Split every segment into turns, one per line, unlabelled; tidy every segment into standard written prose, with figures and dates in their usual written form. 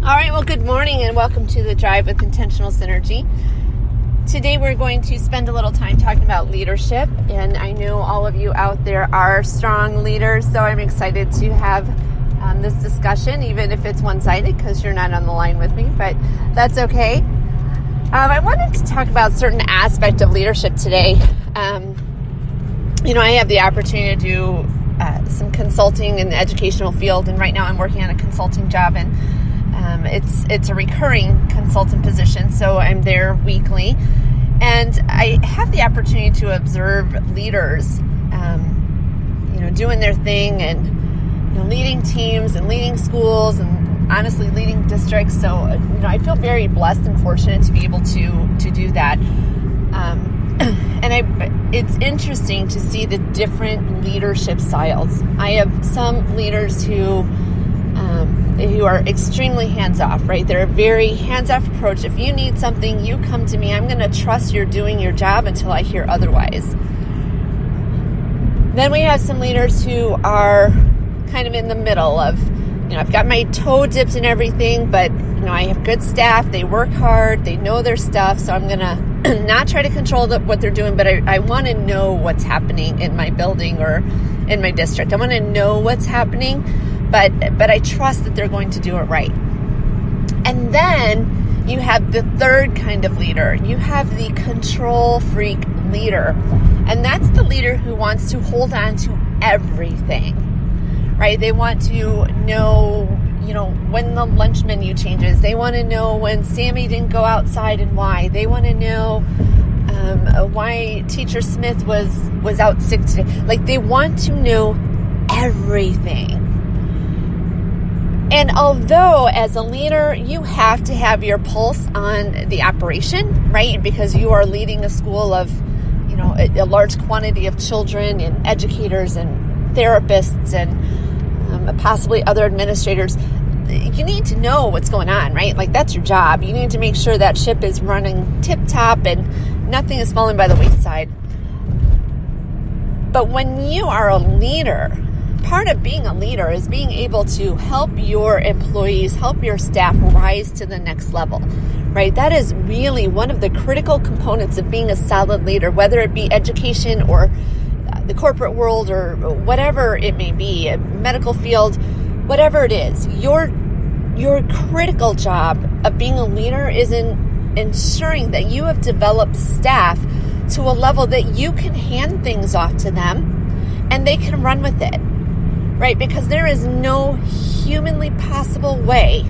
All right, well, good morning and welcome to the Drive with Intentional Synergy. Today we're going to spend a little time talking about leadership, and I know all of you out there are strong leaders, so I'm excited to have this discussion, even if it's one-sided because you're not on the line with me, but that's okay. I wanted to talk about a certain aspect of leadership today. I have the opportunity to do some consulting in the educational field, and right now I'm working on a consulting job, and it's a recurring consultant position, so I'm there weekly, and I have the opportunity to observe leaders, doing their thing and leading teams and leading schools and honestly leading districts. So I feel very blessed and fortunate to be able to do that. It's interesting to see the different leadership styles. I have some leaders who are extremely hands-off, right? They're a very hands-off approach. If you need something, you come to me. I'm going to trust you're doing your job until I hear otherwise. Then we have some leaders who are kind of in the middle of, I've got my toe dipped in everything, but, I have good staff. They work hard. They know their stuff. So I'm going to not try to control what they're doing, but I want to know what's happening in my building or in my district. I want to know what's happening, but I trust that they're going to do it right. And then you have the third kind of leader. You have the control freak leader. And that's the leader who wants to hold on to everything, right? They want to know, when the lunch menu changes. They want to know when Sammy didn't go outside and why. They want to know why Teacher Smith was out sick today. Like, they want to know everything. And although as a leader, you have to have your pulse on the operation, right? Because you are leading a school of, a large quantity of children and educators and therapists and possibly other administrators. You need to know what's going on, right? Like, that's your job. You need to make sure that ship is running tip-top and nothing is falling by the wayside. But when you are a leader, part of being a leader is being able to help your employees, help your staff rise to the next level, right? That is really one of the critical components of being a solid leader, whether it be education or the corporate world or whatever it may be, a medical field, whatever it is. Your critical job of being a leader is in ensuring that you have developed staff to a level that you can hand things off to them and they can run with it. Right? Because there is no humanly possible way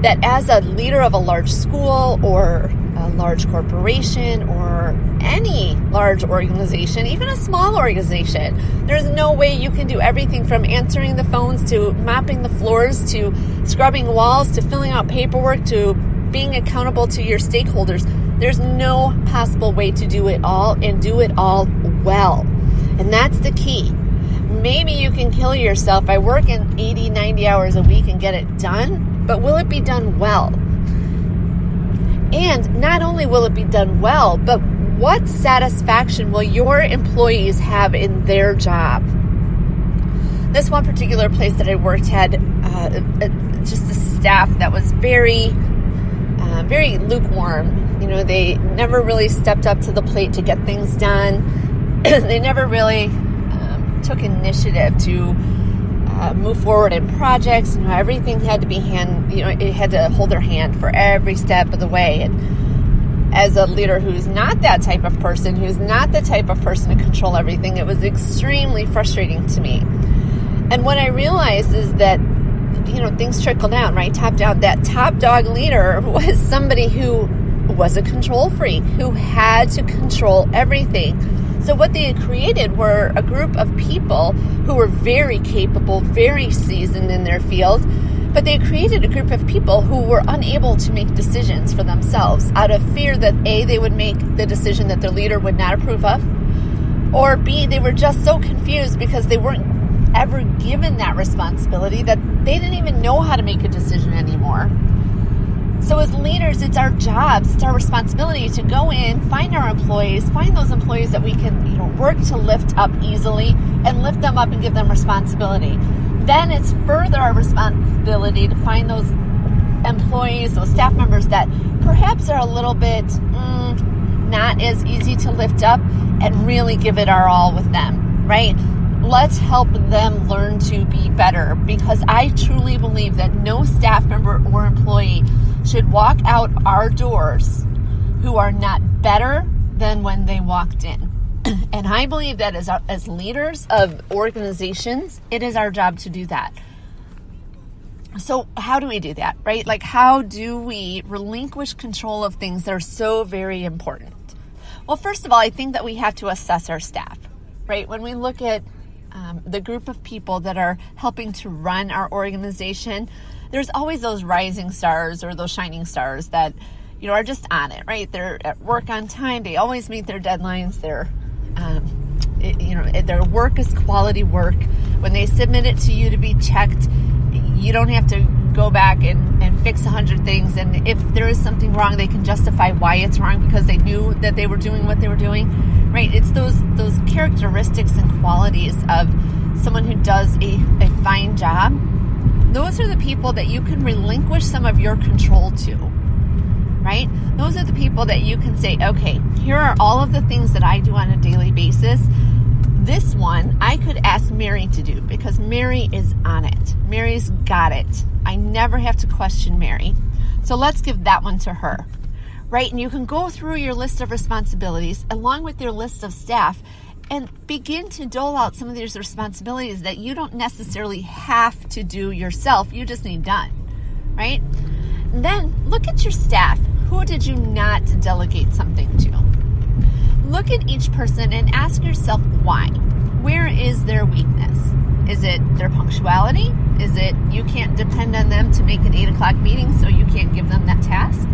that as a leader of a large school or a large corporation or any large organization, even a small organization, there's no way you can do everything from answering the phones to mopping the floors to scrubbing walls to filling out paperwork to being accountable to your stakeholders. There's no possible way to do it all and do it all well. And that's the key. Maybe you can kill yourself by working 80, 90 hours a week and get it done, but will it be done well? And not only will it be done well, but what satisfaction will your employees have in their job? This one particular place that I worked had just a staff that was very lukewarm. They never really stepped up to the plate to get things done. They never really took initiative to move forward in projects. Everything had to be it had to hold their hand for every step of the way. And as a leader who's not that type of person, who's not the type of person to control everything, it was extremely frustrating to me. And what I realized is that, things trickle down, right? Top down. That top dog leader was somebody who was a control freak, who had to control everything. So what they had created were a group of people who were very capable, very seasoned in their field, but they created a group of people who were unable to make decisions for themselves out of fear that A, they would make the decision that their leader would not approve of, or B, they were just so confused because they weren't ever given that responsibility that they didn't even know how to make a decision anymore. So as leaders, it's our jobs, it's our responsibility to go in, find our employees, find those employees that we can, work to lift up easily and lift them up and give them responsibility. Then it's further our responsibility to find those employees, those staff members that perhaps are a little bit not as easy to lift up, and really give it our all with them, right? Let's help them learn to be better, because I truly believe that no staff member or employee should walk out our doors who are not better than when they walked in. And I believe that as leaders of organizations, it is our job to do that. So how do we do that, right? Like, how do we relinquish control of things that are so very important? Well, first of all, I think that we have to assess our staff, right? When we look at the group of people that are helping to run our organization, there's always those rising stars or those shining stars that, are just on it, right? They're at work on time. They always meet their deadlines. Their work is quality work. When they submit it to you to be checked, you don't have to go back and fix 100 things. And if there is something wrong, they can justify why it's wrong because they knew that they were doing what they were doing, right? It's those characteristics and qualities of someone who does a fine job. Those are the people that you can relinquish some of your control to, right? Those are the people that you can say, okay, here are all of the things that I do on a daily basis. This one I could ask Mary to do because Mary is on it. Mary's got it. I never have to question Mary. So let's give that one to her, right? And you can go through your list of responsibilities along with your list of staff and begin to dole out some of these responsibilities that you don't necessarily have to do yourself. You just need done, right? And then look at your staff. Who did you not delegate something to? Look at each person and ask yourself why. Where is their weakness? Is it their punctuality? Is it you can't depend on them to make an 8 o'clock meeting, so you can't give them that task?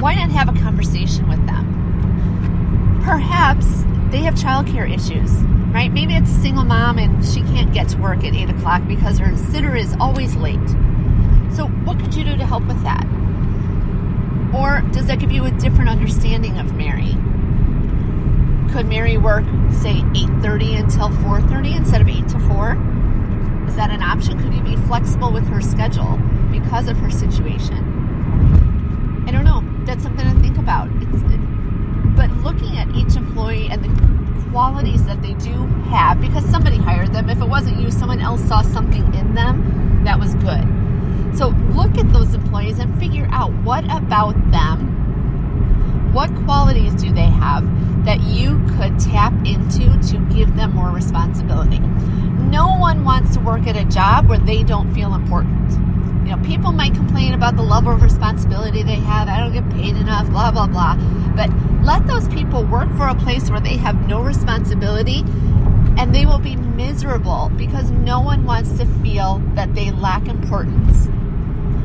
Why not have a conversation with them? Perhaps they have childcare issues, right? Maybe it's a single mom and she can't get to work at 8 o'clock because her sitter is always late. So what could you do to help with that? Or does that give you a different understanding of Mary? Could Mary work, say, 8:30 until 4:30 instead of 8 to 4? Is that an option? Could you be flexible with her schedule because of her situation? I don't know. That's something to think about. But looking at each employee and the qualities that they do have, because somebody hired them. If it wasn't you, someone else saw something in them that was good. So look at those employees and figure out what about them, what qualities do they have that you could tap into to give them more responsibility. No one wants to work at a job where they don't feel important. People might complain about the level of responsibility they have. I don't get paid enough, blah, blah, blah. But let those people work for a place where they have no responsibility, and they will be miserable because no one wants to feel that they lack importance.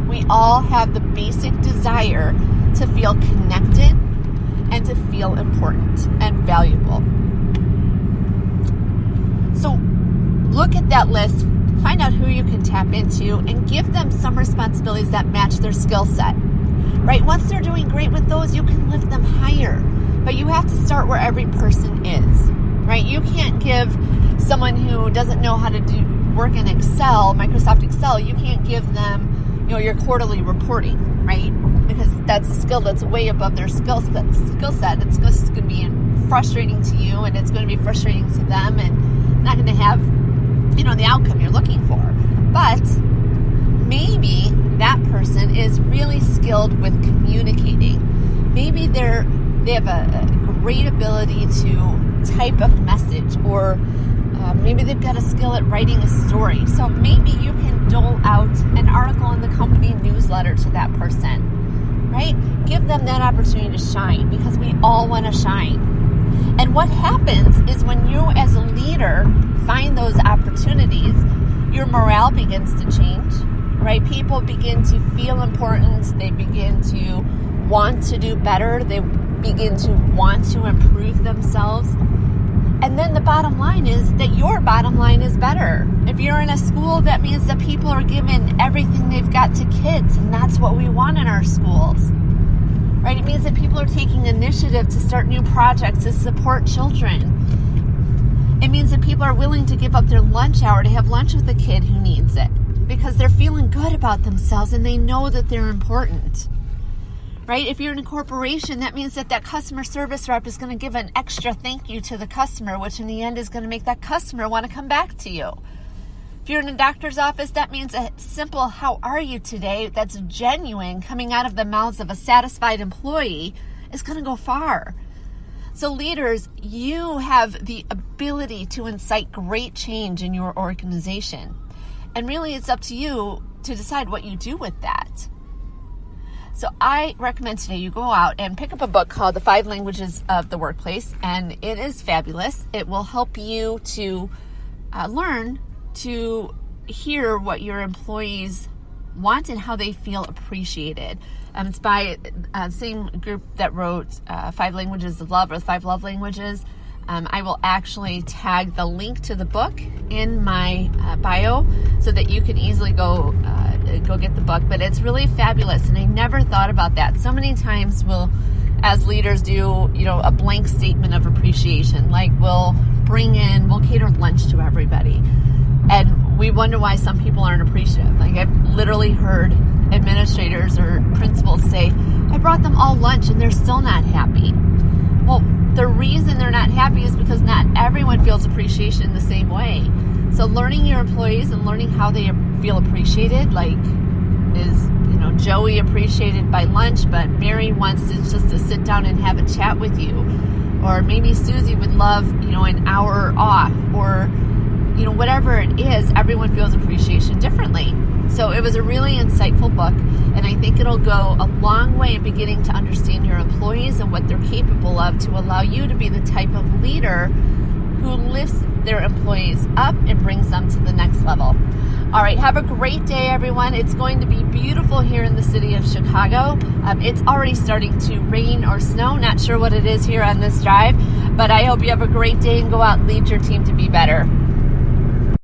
We all have the basic desire to feel connected and to feel important and valuable. So look at that list, find out who you can tap into, and give them some responsibilities that match their skill set, right? Once they're doing great with those, you can lift them higher. But you have to start where every person is, right? You can't give someone who doesn't know how to work in Excel, Microsoft Excel, you can't give them your quarterly reporting, right? Because that's a skill that's way above their skill set. It's just going to be frustrating to you, and it's going to be frustrating to them, and not going to have, the outcome you're looking for. But maybe that person is really skilled with communicating. Maybe they have a great ability to type a message, or maybe they've got a skill at writing a story. So maybe you can dole out an article in the company newsletter to that person, right? Give them that opportunity to shine, because we all want to shine. And what happens is when you as a leader find those opportunities, your morale begins to change, right? People begin to feel important. They begin to want to do better. They begin to want to improve themselves. And then the bottom line is that your bottom line is better. If you're in a school, that means that people are giving everything they've got to kids, and that's what we want in our schools, right? It means that people are taking initiative to start new projects to support children. It means that people are willing to give up their lunch hour to have lunch with a kid who needs it. because they're feeling good about themselves and they know that they're important. Right? If you're in a corporation, that means that customer service rep is going to give an extra thank you to the customer, which in the end is going to make that customer want to come back to you. If you're in a doctor's office, that means a simple "how are you today" that's genuine, coming out of the mouths of a satisfied employee, is going to go far. So leaders, you have the ability to incite great change in your organization. And really, it's up to you to decide what you do with that. So I recommend today you go out and pick up a book called The 5 Languages of the Workplace, and it is fabulous. It will help you to learn to hear what your employees want and how they feel appreciated. It's by the same group that wrote 5 Languages of Love, or 5 Love Languages. I will actually tag the link to the book in my bio so that you can easily go get the book. But it's really fabulous, and I never thought about that. So many times we'll, as leaders, do a blank statement of appreciation, like we'll cater lunch to everybody, and we wonder why some people aren't appreciative. Like, I've literally heard administrators or principals say, "I brought them all lunch and they're still not happy." Well, the reason they're not happy is because not everyone feels appreciation in the same way. So learning your employees and learning how they feel appreciated, like, is, Joey appreciated by lunch, but Mary wants to just to sit down and have a chat with you. Or maybe Susie would love, an hour off, or, whatever it is, everyone feels appreciation differently. So it was a really insightful book, and I think it'll go a long way in beginning to understand your employees and what they're capable of, to allow you to be the type of leader who lifts their employees up and brings them to the next level. All right, have a great day, everyone. It's going to be beautiful here in the city of Chicago. It's already starting to rain or snow. Not sure what it is here on this drive, but I hope you have a great day and go out and lead your team to be better.